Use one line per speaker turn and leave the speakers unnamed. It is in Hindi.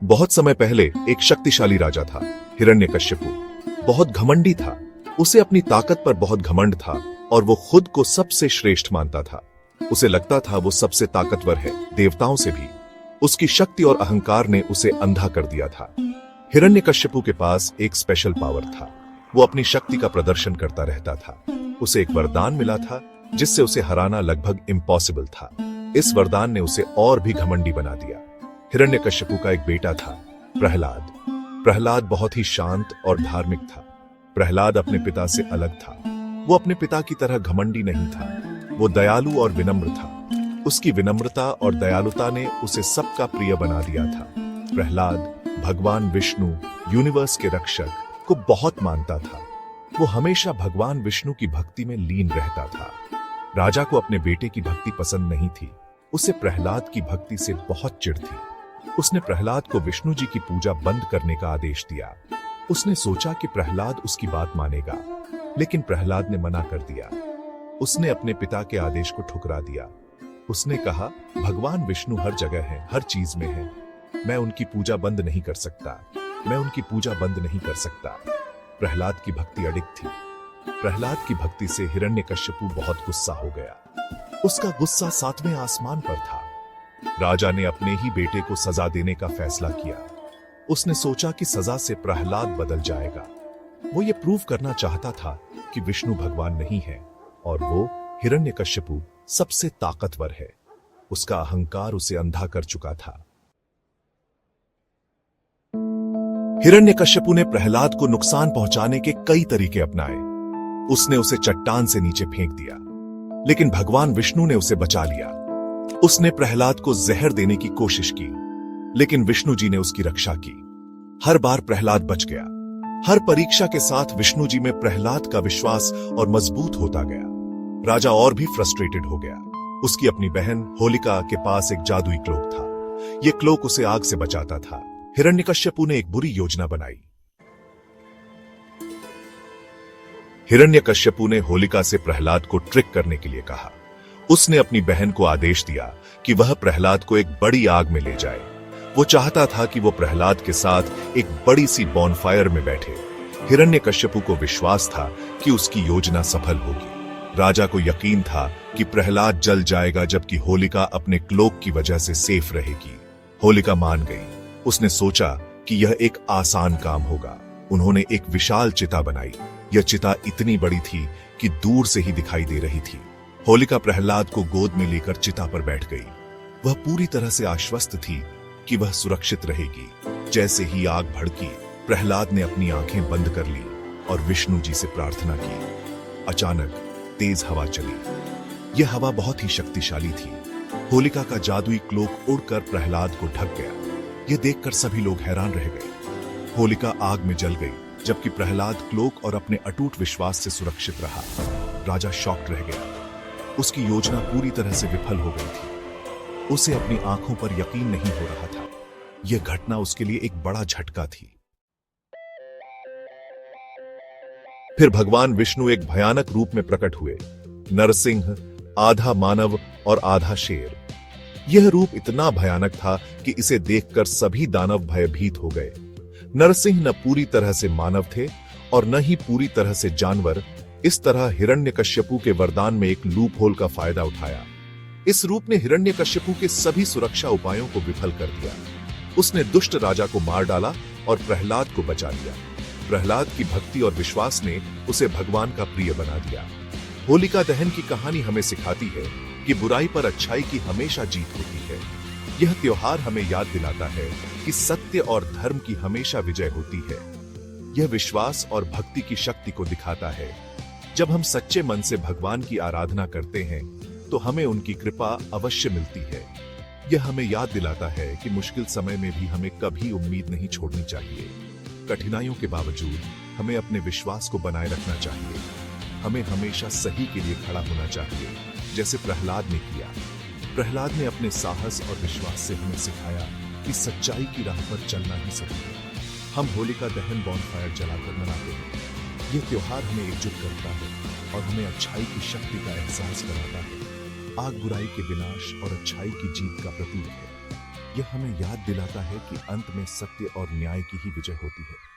बहुत समय पहले एक शक्तिशाली राजा था, हिरण्यकश्यपु। बहुत घमंडी था, उसे अपनी ताकत पर बहुत घमंड था और वो खुद को सबसे श्रेष्ठ मानता था। उसे लगता था वो सबसे ताकतवर है, देवताओं से भी। उसकी शक्ति और अहंकार ने उसे अंधा कर दिया था। हिरण्यकश्यपु के पास एक स्पेशल पावर था। वो अपनी शक्ति का प्रदर्शन करता रहता था। उसे एक वरदान मिला था जिससे उसे हराना लगभग इम्पॉसिबल था। इस वरदान ने उसे और भी घमंडी बना दिया। हिरण्यकश्यपु का एक बेटा था, प्रहलाद। प्रहलाद बहुत ही शांत और धार्मिक था। प्रहलाद अपने पिता से अलग था। वो अपने पिता की तरह घमंडी नहीं था। वो दयालु और विनम्र था। उसकी विनम्रता और दयालुता ने उसे सबका प्रिय बना दिया था। प्रहलाद भगवान विष्णु, यूनिवर्स के रक्षक, को बहुत मानता था। वो हमेशा भगवान विष्णु की भक्ति में लीन रहता था। राजा को अपने बेटे की भक्ति पसंद नहीं थी। उसे प्रहलाद की भक्ति से बहुत चिढ़ थी। उसने प्रहलाद को विष्णु जी की पूजा बंद करने का आदेश दिया। उसने सोचा कि प्रहलाद उसकी बात मानेगा, लेकिन प्रहलाद ने मना कर दिया। उसने अपने पिता के आदेश को ठुकरा दिया। उसने कहा, भगवान विष्णु हर जगह है, हर चीज में है। मैं उनकी पूजा बंद नहीं कर सकता। मैं उनकी पूजा बंद नहीं कर सकता। प्रहलाद की भक्ति अडिग थी। प्रहलाद की भक्ति से हिरण्यकश्यपु बहुत गुस्सा हो गया। उसका गुस्सा 7वें आसमान पर था। राजा ने अपने ही बेटे को सजा देने का फैसला किया। उसने सोचा कि सजा से प्रहलाद बदल जाएगा। वो ये प्रूव करना चाहता था कि विष्णु भगवान नहीं है और वो हिरण्यकश्यपु सबसे ताकतवर है। उसका अहंकार उसे अंधा कर चुका था। हिरण्यकश्यपु ने प्रहलाद को नुकसान पहुंचाने के कई तरीके अपनाए। उसने उसे चट्टान से नीचे फेंक दिया, लेकिन भगवान विष्णु ने उसे बचा लिया। उसने प्रहलाद को जहर देने की कोशिश की, लेकिन विष्णु जी ने उसकी रक्षा की। हर बार प्रहलाद बच गया। हर परीक्षा के साथ विष्णु जी में प्रहलाद का विश्वास और मजबूत होता गया। राजा और भी फ्रस्ट्रेटेड हो गया। उसकी अपनी बहन होलिका के पास एक जादुई क्लोक था। यह क्लोक उसे आग से बचाता था। हिरण्यकश्यपु ने एक बुरी योजना बनाई। हिरण्यकश्यपु ने होलिका से प्रहलाद को ट्रिक करने के लिए कहा। उसने अपनी बहन को आदेश दिया कि वह प्रहलाद को एक बड़ी आग में ले जाए। वो चाहता था कि वो प्रहलाद के साथ एक बड़ी सी बॉनफायर में बैठे। हिरण्यकश्यपु को विश्वास था कि उसकी योजना सफल होगी। राजा को यकीन था कि प्रहलाद जल जाएगा, जबकि होलिका अपने क्लोक की वजह से सेफ रहेगी। होलिका मान गई। उसने सोचा कि यह एक आसान काम होगा। उन्होंने एक विशाल चिता बनाई। यह चिता इतनी बड़ी थी कि दूर से ही दिखाई दे रही थी। होलिका प्रहलाद को गोद में लेकर चिता पर बैठ गई। वह पूरी तरह से आश्वस्त थी कि वह सुरक्षित रहेगी। जैसे ही आग भड़की, प्रहलाद ने अपनी आंखें बंद कर ली और विष्णु जी से प्रार्थना की। अचानक तेज हवा चली। यह हवा बहुत ही शक्तिशाली थी। होलिका का जादुई क्लोक उड़कर प्रहलाद को ढक गया। यह देखकर सभी लोग हैरान रह गए। होलिका आग में जल गई, जबकि प्रहलाद क्लोक और अपने अटूट विश्वास से सुरक्षित रहा। राजा शॉक्ड रह गया। उसकी योजना पूरी तरह से विफल हो गई थी। उसे अपनी आंखों पर यकीन नहीं हो रहा था। यह घटना उसके लिए एक बड़ा झटका थी। फिर भगवान विष्णु एक भयानक रूप में प्रकट हुए। नरसिंह, आधा मानव और आधा शेर। यह रूप इतना भयानक था कि इसे देखकर सभी दानव भयभीत हो गए। नरसिंह न पूरी तरह से मानव थे और न ही पूरी तरह से जानवर। इस तरह हिरण्यकश्यपु के वरदान में एक लूप होल का फायदा उठाया। इस रूप ने हिरण्यकश्यपु के सभी सुरक्षा उपायों को विफल कर दिया। उसने दुष्ट राजा को मार डाला और प्रहलाद को बचा लिया। प्रहलाद की भक्ति और विश्वास ने उसे भगवान का प्रिय बना दिया। होलिका दहन की कहानी हमें सिखाती है कि बुराई पर अच्छाई की हमेशा जीत होती है। यह त्योहार हमें याद दिलाता है कि सत्य और धर्म की हमेशा विजय होती है। यह विश्वास और भक्ति की शक्ति को दिखाता है। जब हम सच्चे मन से भगवान की आराधना करते हैं तो हमें उनकी कृपा अवश्य मिलती है। यह हमें याद दिलाता है कि मुश्किल समय में भी हमें कभी उम्मीद नहीं छोड़नी चाहिए। कठिनाइयों के बावजूद हमें अपने विश्वास को बनाए रखना चाहिए। हमें हमेशा सही के लिए खड़ा होना चाहिए, जैसे प्रहलाद ने किया। प्रहलाद ने अपने साहस और विश्वास से हमें सिखाया कि सच्चाई की राह पर चलना ही सही है। हम होलिका दहन बॉनफायर जलाकर मनाते हैं। यह त्योहार हमें एकजुट करता है और हमें अच्छाई की शक्ति का एहसास कराता है। आग बुराई के विनाश और अच्छाई की जीत का प्रतीक है। यह हमें याद दिलाता है कि अंत में सत्य और न्याय की ही विजय होती है।